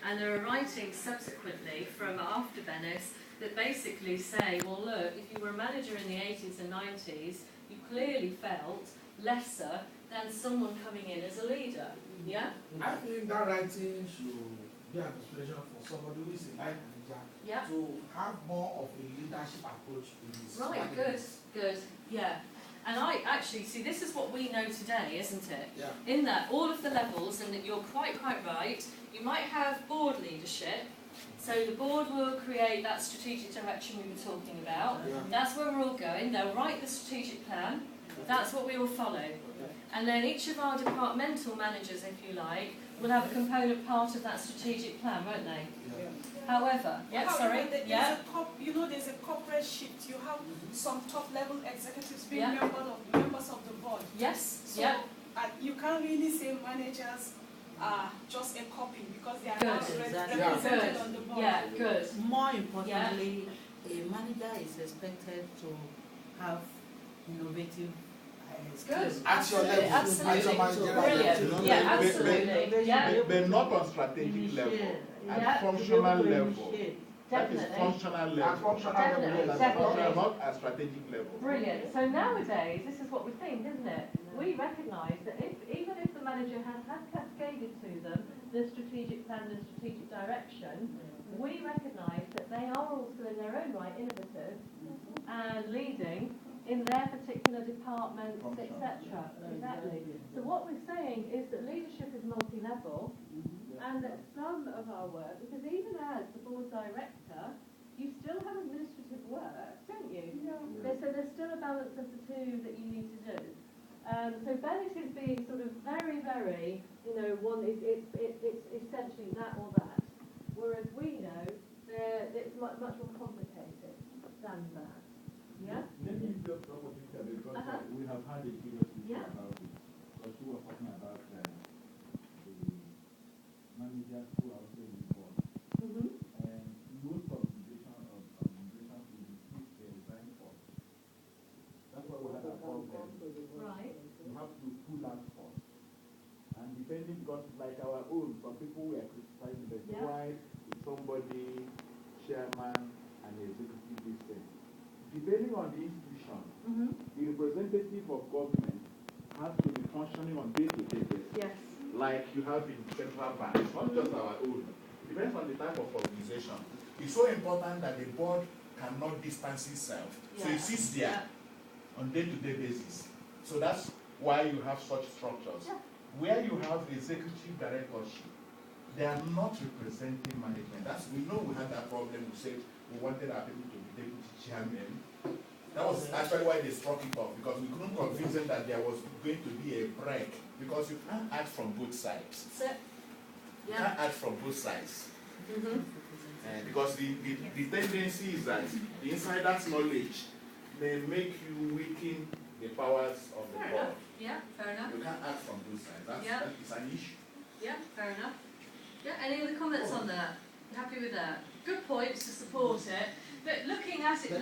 And there are writings subsequently from after Venice that basically say, well look, if you were a manager in the 80s and 90s, you clearly felt lesser than someone coming in as a leader. Yeah? I think that writing should be an inspiration for somebody who is a line manager to have more of a leadership approach to this. Right, good, yeah. And I actually, see, this is what we know today, isn't it? Yeah. In that, all of the levels, and you're quite right, you might have board leadership. So the board will create that strategic direction we were talking about. Yeah. That's where we're all going. They'll write the strategic plan. That's what we will follow. And then each of our departmental managers, if you like, will have a component part of that strategic plan, won't they? Yeah. However, there's a corporate shift. You have some top-level executives being members of the board. Yes. So you can't really say managers are just a copy because they are not represented on the board. Yeah, good. More importantly, a manager is expected to have innovative skills. At your level, Absolutely. at your managerial Brilliant. level. Yeah, absolutely. Yeah. But not on strategic level, at functional level. That is Definitely. functional level. At functional level. Definitely. Not at strategic level. Brilliant. So nowadays, this is what we think, isn't it? We recognise that even if the manager has cascaded to them the strategic plan, the strategic direction, we recognise that they are also in their own right innovative and leading in their particular departments, etc. Exactly. So what we're saying is that leadership is multi-level, and that some of our work, because even as the board director, you still have administrative work, don't you? Yeah. So there's still a balance of the two that you need to do. So Venice is being sort of very, very, it's essentially that or that. Whereas we know it's much more complicated than that. Yeah? Let me just drop a picture because we have had a serious issue about it. Because we were talking about the managers who are also in the board. And most organizations will keep their design first. That's why we had a problem. Right. You have to pull out first. And depending, because like our own, some people were criticizing that why is somebody chairman and executive system. Depending on the institution, the representative of government has to be functioning on day-to-day basis. Yes. Like you have in central banks, not just our own. Depends on the type of organization. It's so important that the board cannot distance itself. So it sits there on day-to-day basis. So that's why you have such structures. Yeah. Where you have executive directorship, they are not representing management. We know we had that problem. We said we wanted our people to be deputy chairman. That was actually why they struck it off, because we couldn't convince them that there was going to be a break, because you can't act from both sides. You can't act from both sides. Because the tendency is that the insider's knowledge may make you weaken the powers of the board. Yeah, fair enough. You can't act from both sides. That is an issue. Yeah, fair enough. Yeah, any other comments on that? Happy with that? Good points to support it. But looking at it now.